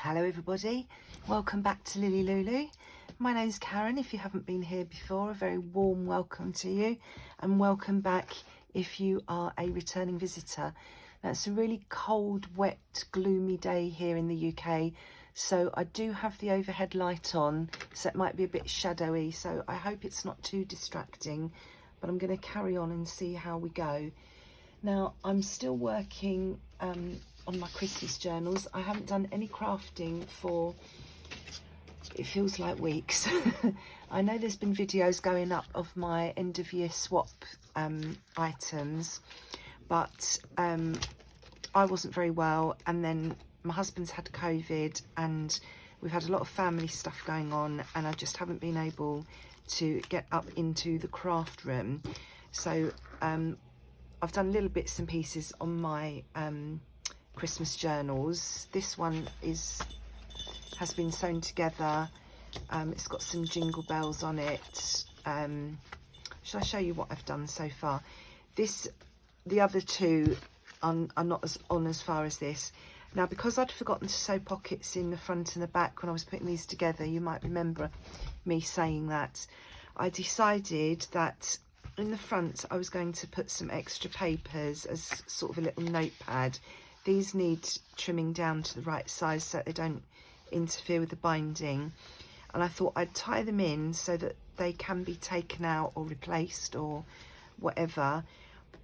Hello everybody, welcome back to LilyLuLou. My name's Karen. If you haven't been here before, a very warm welcome to you, and welcome back if you are a returning visitor. Now, it's a really cold, wet, gloomy day here in the UK, so I do have the overhead light on, so it might be a bit shadowy, so I hope it's not too distracting, but I'm going to carry on and see how we go. Now, I'm still working on my Christmas journals. I haven't done any crafting for, it feels like weeks. I know there's been videos going up of my end of year swap items, but I wasn't very well, and then my husband's had COVID and we've had a lot of family stuff going on, and I just haven't been able to get up into the craft room. So I've done little bits and pieces on my Christmas journals. This one has been sewn together. It's got some jingle bells on it. Shall I show you what I've done so far? The other two are not as far as this. Now, because I'd forgotten to sew pockets in the front and the back when I was putting these together, you might remember me saying that, I decided that in the front I was going to put some extra papers as sort of a little notepad. These need trimming down to the right size so they don't interfere with the binding, and I thought I'd tie them in so that they can be taken out or replaced or whatever.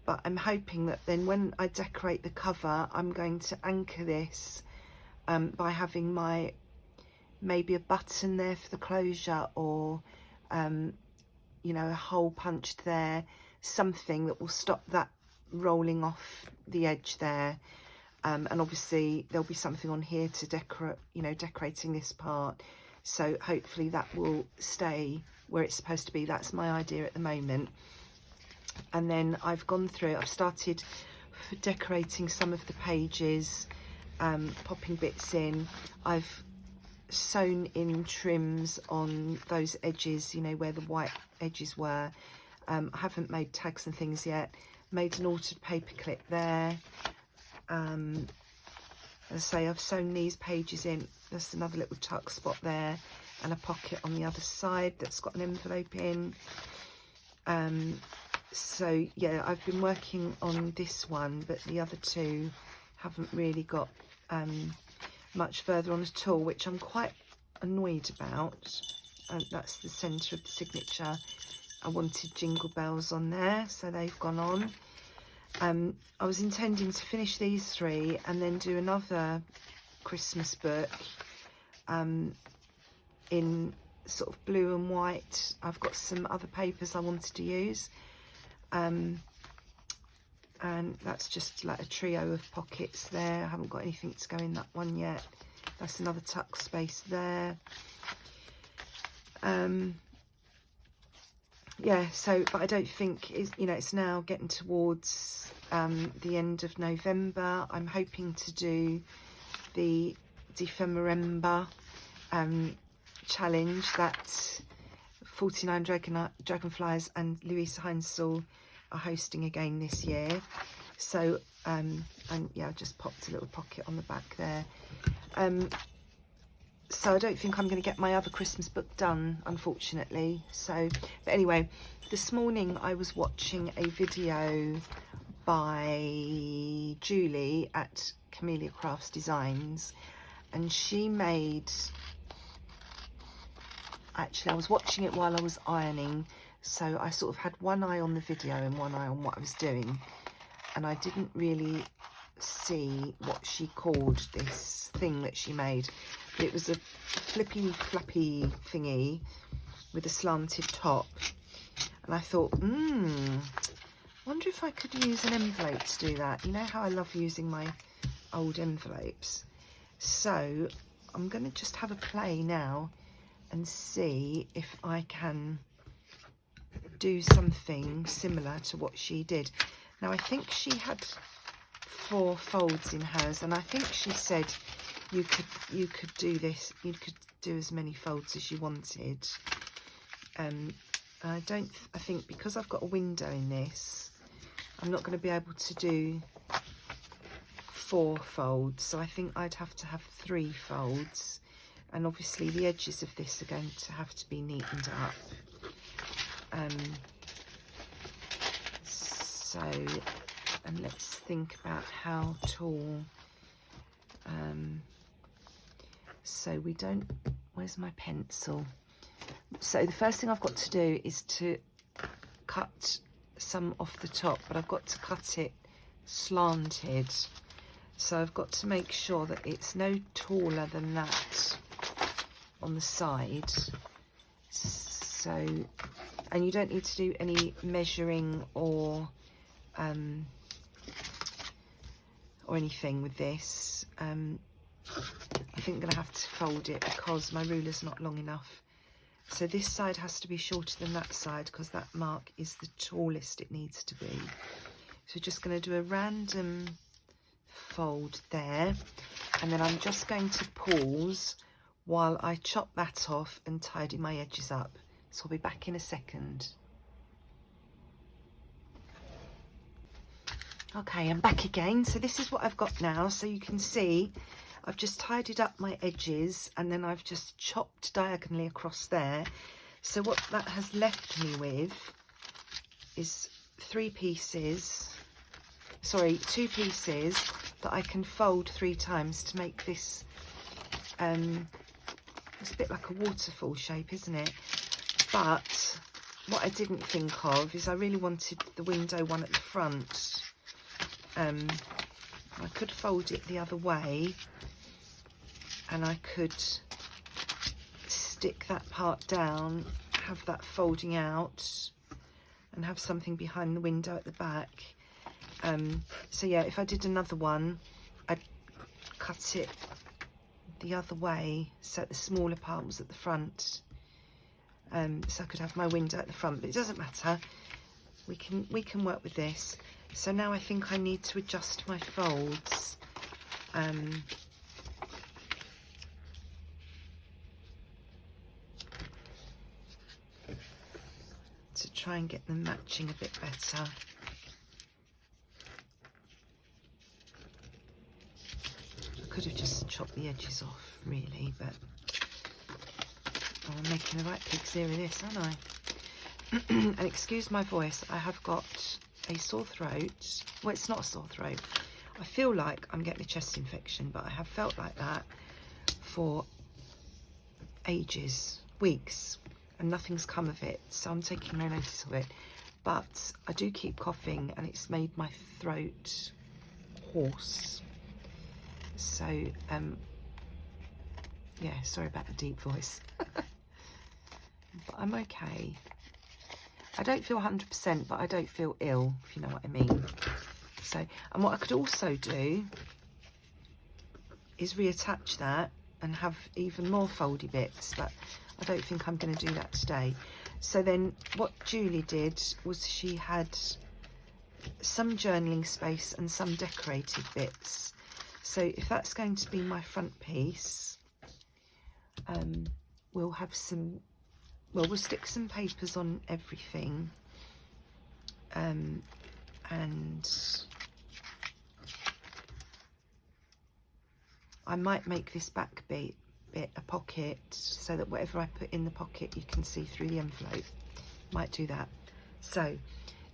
But I'm hoping that then when I decorate the cover, I'm going to anchor this by having maybe a button there for the closure, or you know, a hole punched there, something that will stop that rolling off the edge there. And obviously there'll be something on here to decorating this part. So hopefully that will stay where it's supposed to be. That's my idea at the moment. And then I've started decorating some of the pages, popping bits in. I've sewn in trims on those edges, you know, where the white edges were. I haven't made tags and things yet. Made an altered paper clip there. As I say, I've sewn these pages in. There's another little tuck spot there, and a pocket on the other side that's got an envelope in. So yeah, I've been working on this one, but the other two haven't really got much further on at all, which I'm quite annoyed about. And that's the centre of the signature. I wanted jingle bells on there, so they've gone on. I was intending to finish these three and then do another Christmas book in sort of blue and white. I've got some other papers I wanted to use, and that's just like a trio of pockets there. I haven't got anything to go in that one yet. That's another tuck space there. Yeah, so, but I don't think, it's now getting towards the end of November. I'm hoping to do the Memoranda challenge that 49 Dragonflies and Louisa Heinzel are hosting again this year. So, and yeah, I just popped a little pocket on the back there. So I don't think I'm going to get my other Christmas book done, unfortunately. So, but anyway, this morning I was watching a video by Julie at Camellia Crafts Designs, and she made, actually I was watching it while I was ironing, so I sort of had one eye on the video and one eye on what I was doing, and I didn't really see what she called this thing that she made. But it was a flippy floppy thingy with a slanted top, and I thought, wonder if I could use an envelope to do that. You know how I love using my old envelopes. So I'm going to just have a play now and see if I can do something similar to what she did. Now, I think she had 4 folds in hers, and I think she said you could do this, you could do as many folds as you wanted. I think because I've got a window in this, I'm not going to be able to do 4 folds, so I think I'd have to have 3 folds, and obviously the edges of this are going to have to be neatened up. So, and let's think about how tall. So we don't, where's my pencil? So the first thing I've got to do is to cut some off the top, but I've got to cut it slanted. So I've got to make sure that it's no taller than that on the side. So, and you don't need to do any measuring or anything with this. I think I'm going to have to fold it because my ruler's not long enough. So this side has to be shorter than that side because that mark is the tallest it needs to be. So we're just going to do a random fold there, and then I'm just going to pause while I chop that off and tidy my edges up. So I'll be back in a second. Okay, I'm back again. So this is what I've got now. So you can see I've just tidied up my edges and then I've just chopped diagonally across there. So what that has left me with is 2 pieces that I can fold 3 times to make this, it's a bit like a waterfall shape, isn't it? But what I didn't think of is I really wanted the window one at the front. I could fold it the other way and I could stick that part down, have that folding out and have something behind the window at the back. So yeah, if I did another one, I'd cut it the other way so the smaller part was at the front. So I could have my window at the front, but it doesn't matter. We can work with this. So now I think I need to adjust my folds. To try and get them matching a bit better. I could have just chopped the edges off really, but I'm making the right pig's ear of this, aren't I? And excuse my voice, I have got a sore throat. Well, it's not a sore throat. I feel like I'm getting a chest infection, but I have felt like that for ages, weeks, and nothing's come of it, so I'm taking no notice of it. But I do keep coughing and it's made my throat hoarse. So, yeah, sorry about the deep voice. But I'm okay. I don't feel 100%, but I don't feel ill, if you know what I mean. So, and what I could also do is reattach that and have even more foldy bits, but I don't think I'm going to do that today. So then what Julie did was she had some journaling space and some decorated bits. So if that's going to be my front piece, we'll have some, well, we'll stick some papers on everything, and I might make this back bit a pocket so that whatever I put in the pocket you can see through the envelope. Might do that. So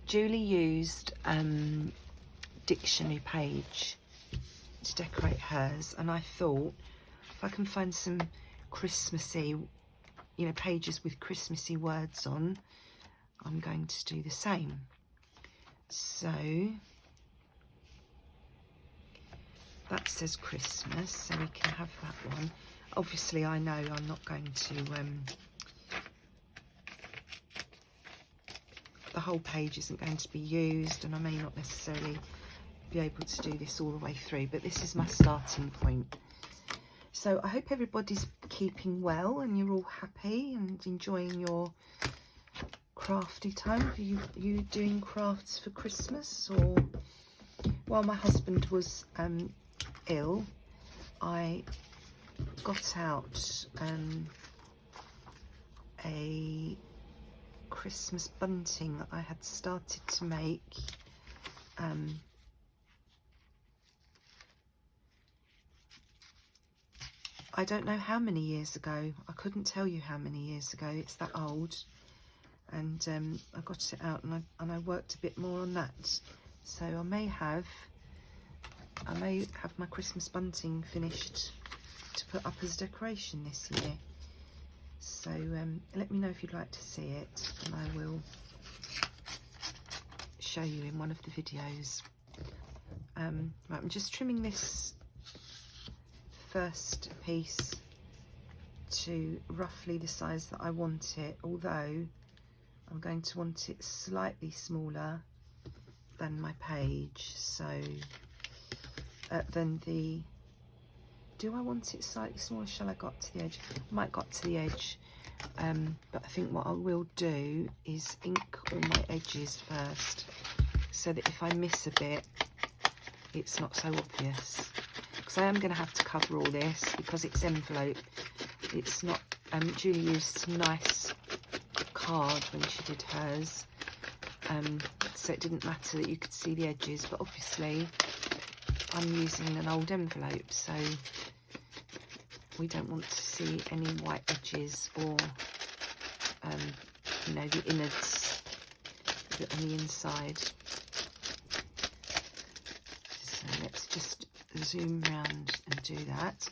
Julie used dictionary page to decorate hers, and I thought if I can find some Christmassy, you know, pages with Christmassy words on, I'm going to do the same. So that says Christmas, so we can have that one. Obviously I know I'm not going to the whole page isn't going to be used, and I may not necessarily be able to do this all the way through, but this is my starting point. So I hope everybody's keeping well and you're all happy and enjoying your crafty time. Are you doing crafts for Christmas? Or while my husband was ill, I got out a Christmas bunting that I had started to make I don't know how many years ago. I couldn't tell you how many years ago. It's that old. And I got it out and I worked a bit more on that. So I may have my Christmas bunting finished to put up as decoration this year. So let me know if you'd like to see it, and I will show you in one of the videos. Right, I'm just trimming this first piece to roughly the size that I want it, although I'm going to want it slightly smaller than my page. So do I want it slightly smaller? Shall I got to the edge? I might got to the edge, but I think what I will do is ink all my edges first, so that if I miss a bit, it's not so obvious. Because I am going to have to cover all this because it's envelope. It's not. Julie used some nice card when she did hers, so it didn't matter that you could see the edges, but obviously I'm using an old envelope, so we don't want to see any white edges or you know, the innards on the inside. So let's just zoom round and do that.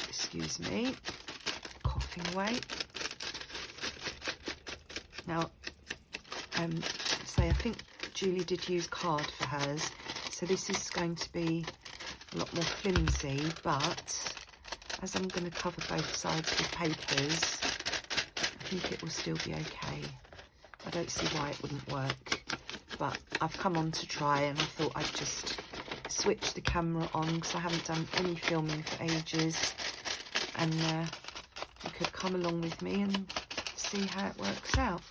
Excuse me, coughing away. Now, I think Julie did use card for hers, so this is going to be a lot more flimsy, but as I'm going to cover both sides with papers, I think it will still be okay. I don't see why it wouldn't work, but I've come on to try, and I thought I'd just switch the camera on because I haven't done any filming for ages, and you could come along with me and see how it works out.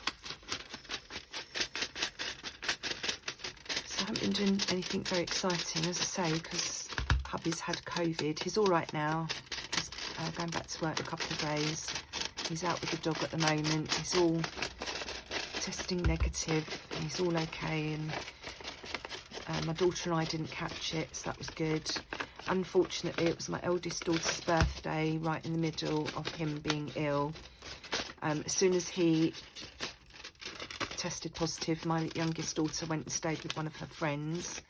I haven't been doing anything very exciting, as I say, because hubby's had COVID. He's all right now. He's going back to work in a couple of days. He's out with the dog at the moment. He's all testing negative, and he's all okay. And my daughter and I didn't catch it, so that was good. Unfortunately, it was my eldest daughter's birthday, right in the middle of him being ill. As soon as he tested positive, my youngest daughter went and stayed with one of her friends,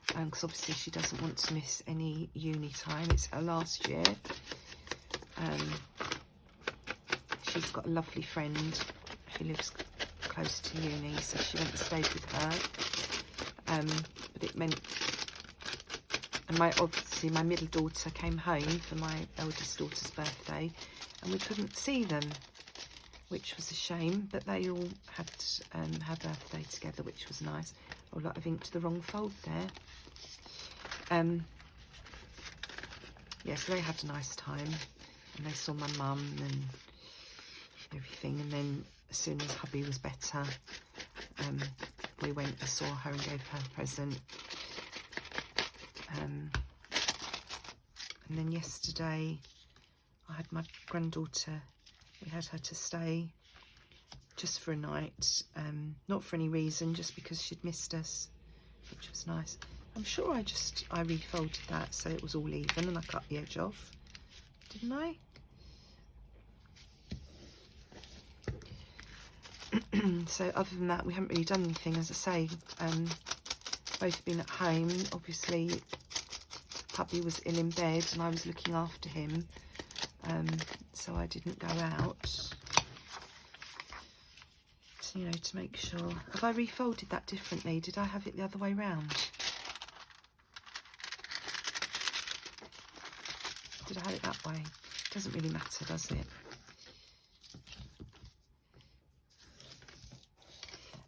because obviously she doesn't want to miss any uni time. It's her last year. She's got a lovely friend who lives close to uni, so she went and stayed with her. But it meant, and obviously my middle daughter came home for my eldest daughter's birthday, and we couldn't see them, which was a shame, but they all had her birthday together, which was nice. Oh, look, I've inked the wrong fold there. Yeah, so they had a nice time, and they saw my mum and everything, and then as soon as hubby was better, we went and saw her and gave her a present. And then yesterday I had my granddaughter. We had her to stay just for a night, not for any reason, just because she'd missed us, which was nice. I'm sure I refolded that so it was all even, and I cut the edge off, didn't I? So other than that, we haven't really done anything, as I say. Both been at home. Obviously, hubby was ill in bed and I was looking after him. So I didn't go out, you know, to make sure. Have I refolded that differently? Did I have it the other way round? Did I have it that way? Doesn't really matter, does it?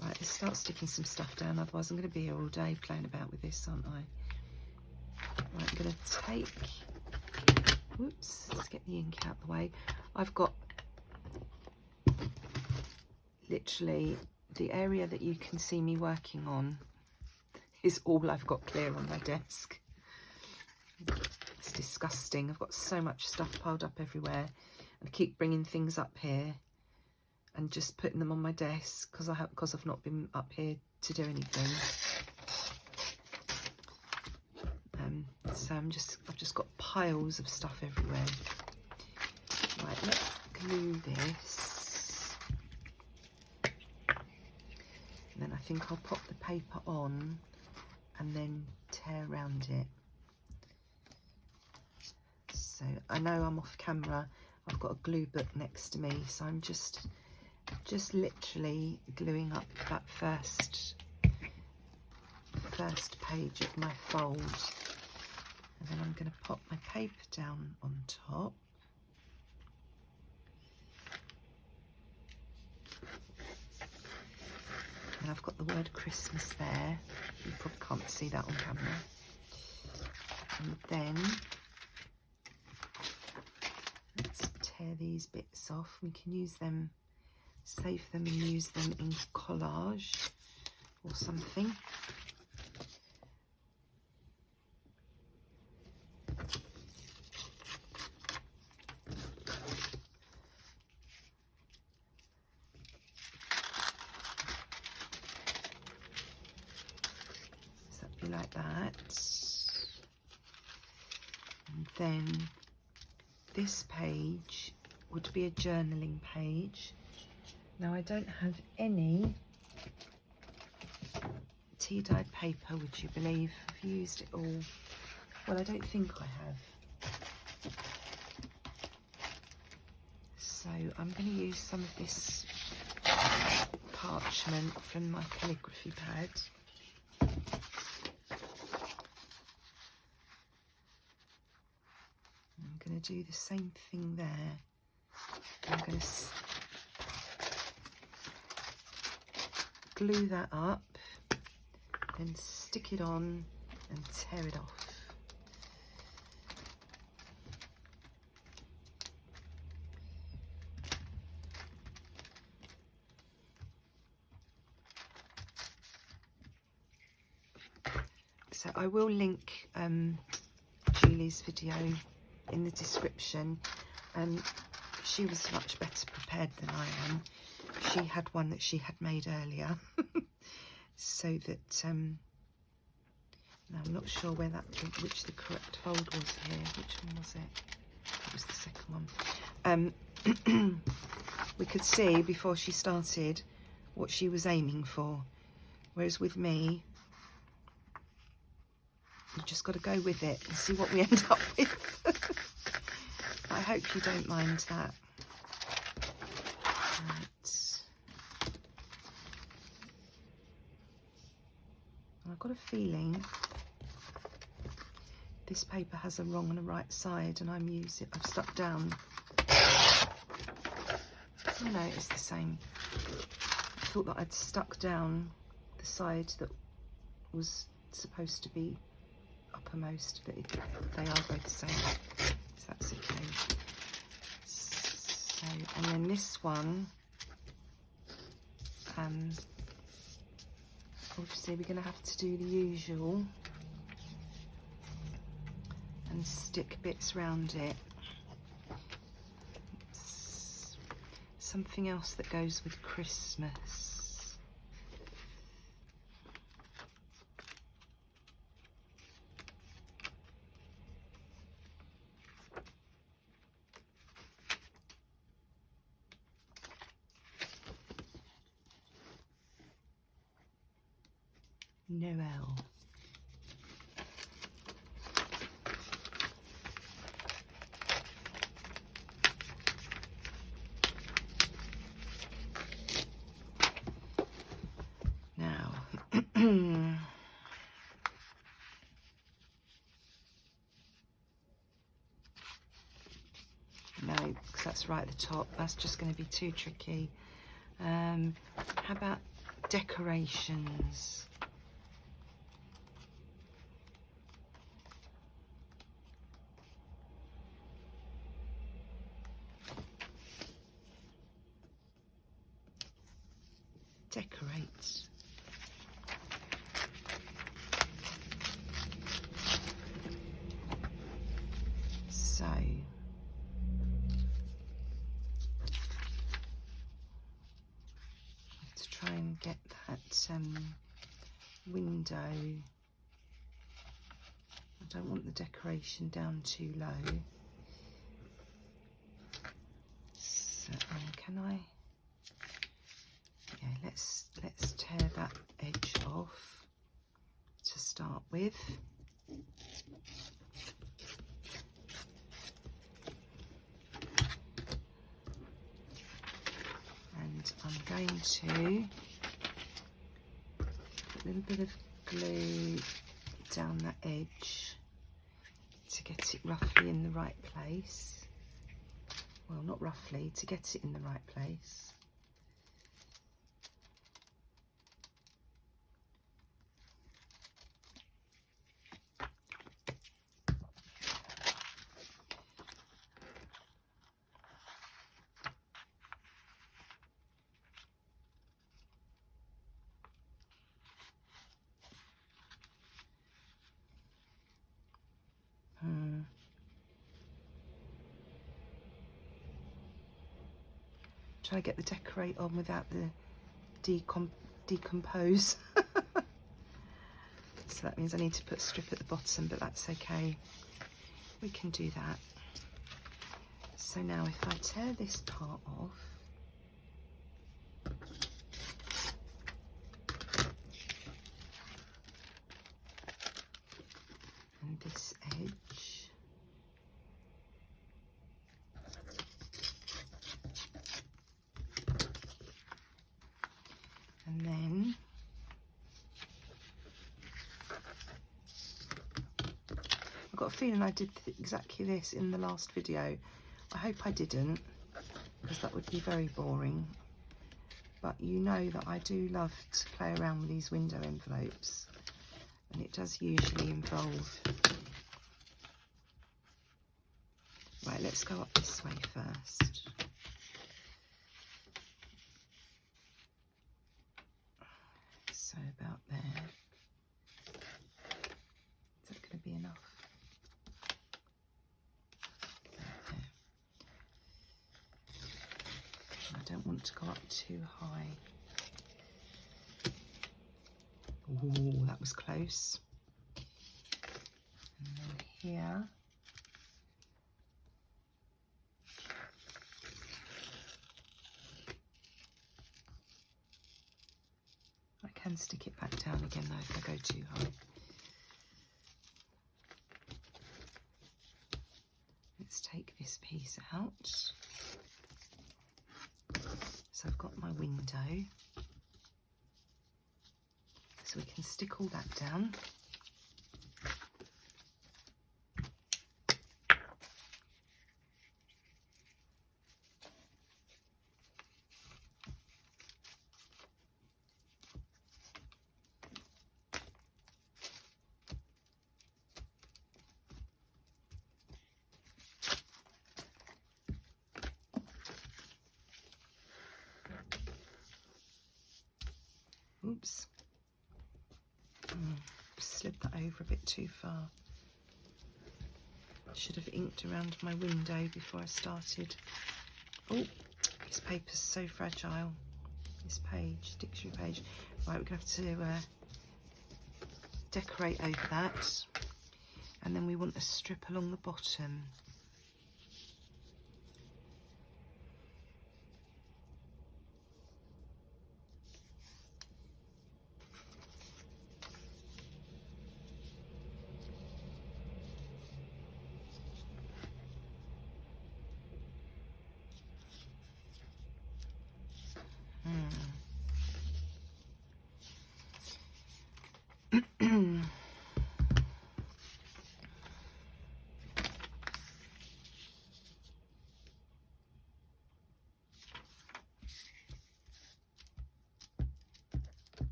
Right, let's start sticking some stuff down, otherwise I'm going to be here all day playing about with this, aren't I? Right, I'm going to take... Whoops, let's get the ink out the way. I've got literally the area that you can see me working on is all I've got clear on my desk. It's disgusting. I've got so much stuff piled up everywhere. I keep bringing things up here and just putting them on my desk because I've not been up here to do anything. So I've just got piles of stuff everywhere. Right, let's glue this. And then I think I'll pop the paper on and then tear around it. So I know I'm off camera. I've got a glue book next to me, so I'm just literally gluing up that first page of my fold, and then I'm going to pop my paper down on top. And I've got the word Christmas there. You probably can't see that on camera. And then let's tear these bits off. We can use them, save them and use them in collage or something. So that'd be like that. And then this page would be a journaling page. Now I don't have any tea-dyed paper, would you believe? I've used it all. Well, I don't think I have. So I'm going to use some of this parchment from my calligraphy pad. I'm going to do the same thing there. I'm going to glue that up, then stick it on and tear it off. So I will link Julie's video in the description. She was much better prepared than I am. She had one that she had made earlier. So that now I'm not sure where which the correct fold was here. Which one was it? It was the second one. We could see before she started what she was aiming for, whereas with me, you've just got to go with it and see what we end up with. I hope you don't mind that. Right. I've got a feeling this paper has a wrong and a right side, and I've stuck down. Oh no, it's the same. I thought that I'd stuck down the side that was supposed to be uppermost, but they are both the same, so that's okay. So, and then this one, obviously we're going to have to do the usual and stick bits round it. Something else that goes with Christmas. Noel. Now, no, because that's right at the top. That's just going to be too tricky. How about decorations? Decorate. So let's try and get that window. I don't want the decoration down too low. So can I? Yeah, let's tear that edge off to start with. And I'm going to put a little bit of glue down that edge to get it roughly in the right place. Well, not roughly, to get it in the right place. Try to get the decorate on without the decompose. So that means I need to put a strip at the bottom, but that's okay. We can do that. So now if I tear this part off, and this edge, and then I've got a feeling I did exactly this in the last video. I hope I didn't, because that would be very boring. But you know that I do love to play around with these window envelopes, and it does usually involve... Right, let's go up this way first. So about there. Is that going to be enough? There. I don't want to go up too high. Ooh, that was close. And then here. I can stick it back down again though if I go too high. Let's take this piece out. So I've got my window. So we can stick all that down. Oops. Slid that over a bit too far. I should have inked around my window before I started. Oh, this paper's so fragile. This page, dictionary page. Right, we're going to have to decorate over that. And then we want a strip along the bottom.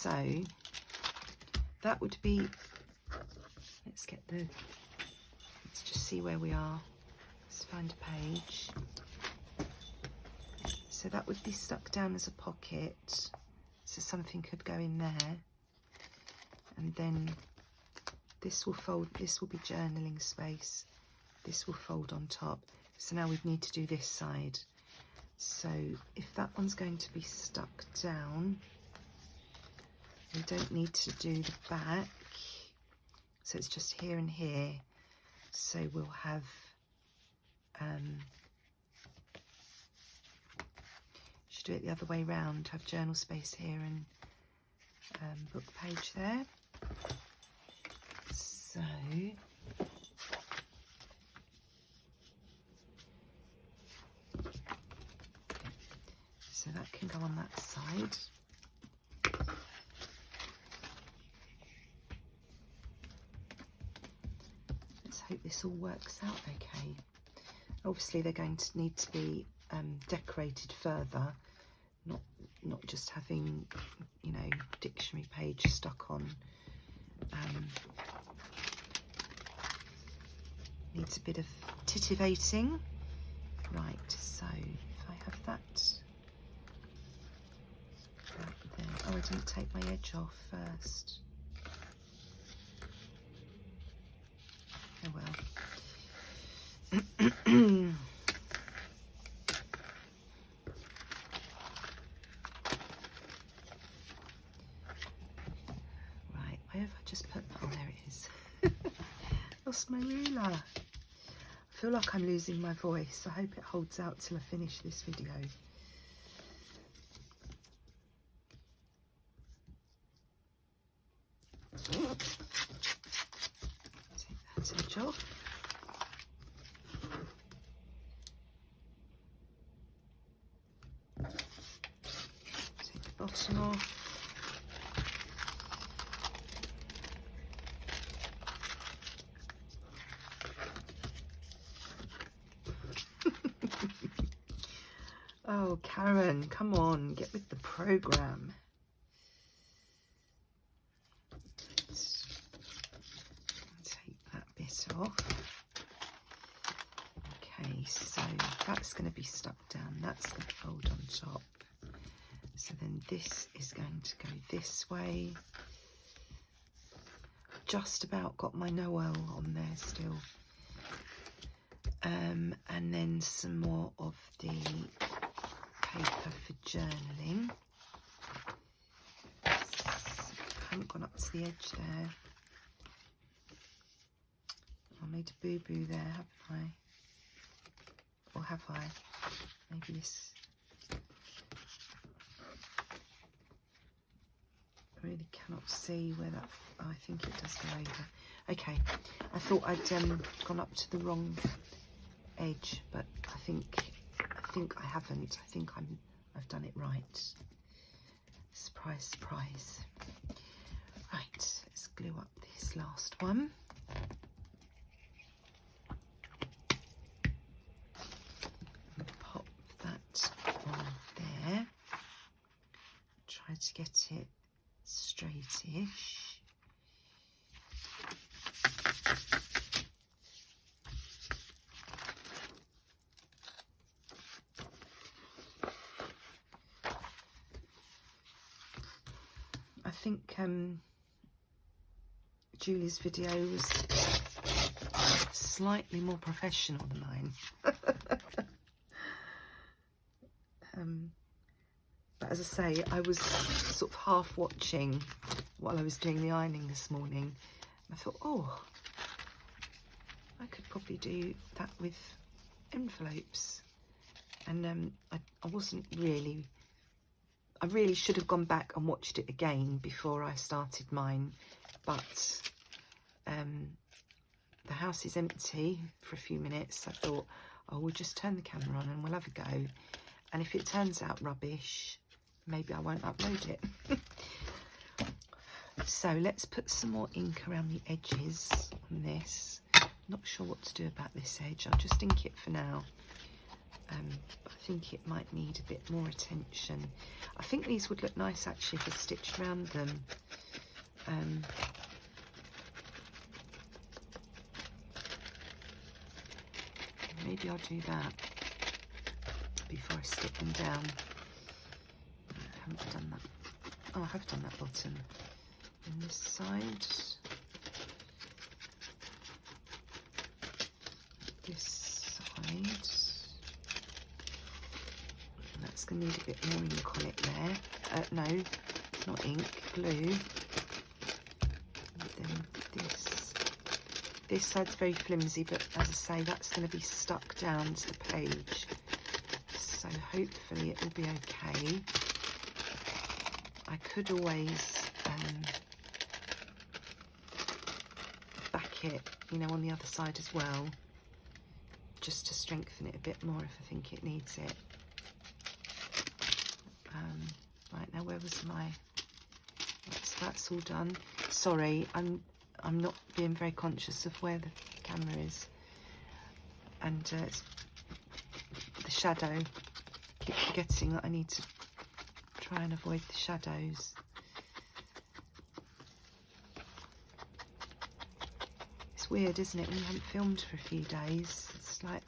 So that would be, let's just see where we are. Let's find a page. So that would be stuck down as a pocket, so something could go in there, and then this will fold, this will be journaling space, this will fold on top. So now we'd need to do this side. So if that one's going to be stuck down, we don't need to do the back, so it's just here and here. So we'll have should do it the other way round, have journal space here and book page there. So that can go on that side. Let's hope this all works out okay. Obviously they're going to need to be decorated further, not just having, you know, dictionary page stuck on. Needs a bit of titivating. Right, so if I have that there. Oh, I didn't take my edge off first. Oh well. Right, where have I just put that? Oh, there it is. Lost my ruler. I feel like I'm losing my voice. I hope it holds out till I finish this video. Take that edge off. Take the bottom off. Oh, Karen, come on, get with the program. Take that bit off. Okay, so that's going to be stuck down. That's going to fold on top. So then this is going to go this way. Just about got my Noel on there still. And then some more of the paper for journaling. I haven't gone up to the edge there. I made a boo-boo there, haven't I? Or have I? Maybe this. I really cannot see where that. Oh, I think it does go over. Okay, I thought I'd gone up to the wrong edge, but I think I haven't. I think I've done it right. Surprise, surprise. Right, let's glue up this last one. Pop that on there. Try to get it straightish. I think Julie's video was slightly more professional than mine. But as I say, I was sort of half watching while I was doing the ironing this morning. I thought, oh, I could probably do that with envelopes. And I wasn't really... I really should have gone back and watched it again before I started mine, but the house is empty for a few minutes. I thought, oh, we'll just turn the camera on and we'll have a go. And if it turns out rubbish, maybe I won't upload it. So let's put some more ink around the edges on this. Not sure what to do about this edge. I'll just ink it for now. I think it might need a bit more attention. I think these would look nice actually if I stitched around them. Maybe I'll do that before I stick them down. I haven't done that. Oh, I have done that bottom. And this side. This side. And that's going to need a bit more ink on it there. No, not ink, glue. And then this side's very flimsy, but as I say, that's going to be stuck down to the page. So hopefully it will be okay. I could always back it, you know, on the other side as well, just to strengthen it a bit more if I think it needs it. Right, now where was my... That's all done. Sorry, I'm not being very conscious of where the camera is, and the shadow. Keep forgetting that I need to try and avoid the shadows. It's weird, isn't it, when you haven't filmed for a few days? It's like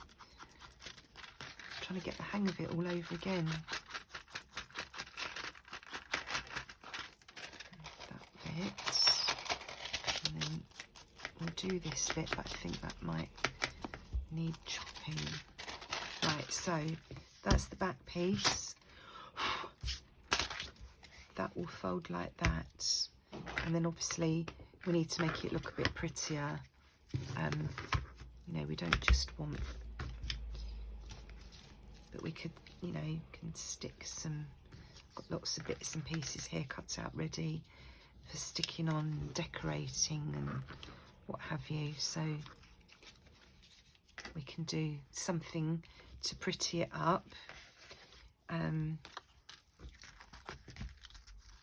trying to get the hang of it all over again. That bit. And then we'll do this bit, but I think that might need chopping. Right, so that's the back piece. That will fold like that, and then obviously we need to make it look a bit prettier. You know, we don't just want, but we could, you know, can stick some, got lots of bits and pieces here cut out ready for sticking on and decorating and what have you, so we can do something to pretty it up.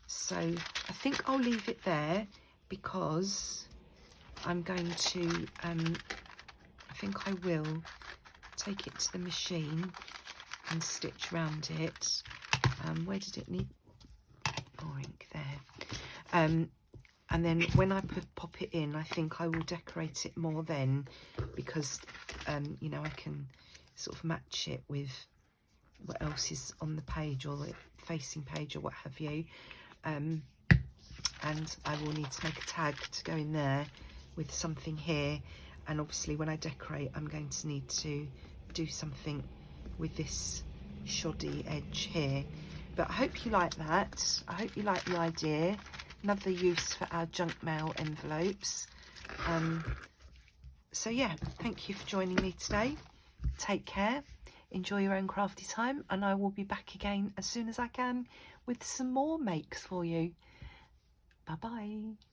So I think I'll leave it there because I'm going to, I think I will take it to the machine and stitch around it. Where did it need more ink? There. And then when I pop it in, I think I will decorate it more then, because, you know, I can sort of match it with what else is on the page or the facing page or what have you. And I will need to make a tag to go in there with something here, and obviously when I decorate I'm going to need to do something with this shoddy edge here. But I hope you like that. I hope you like the idea. Another use for our junk mail envelopes. So yeah, thank you for joining me today. Take care, enjoy your own crafty time, and I will be back again as soon as I can with some more makes for you. Bye bye.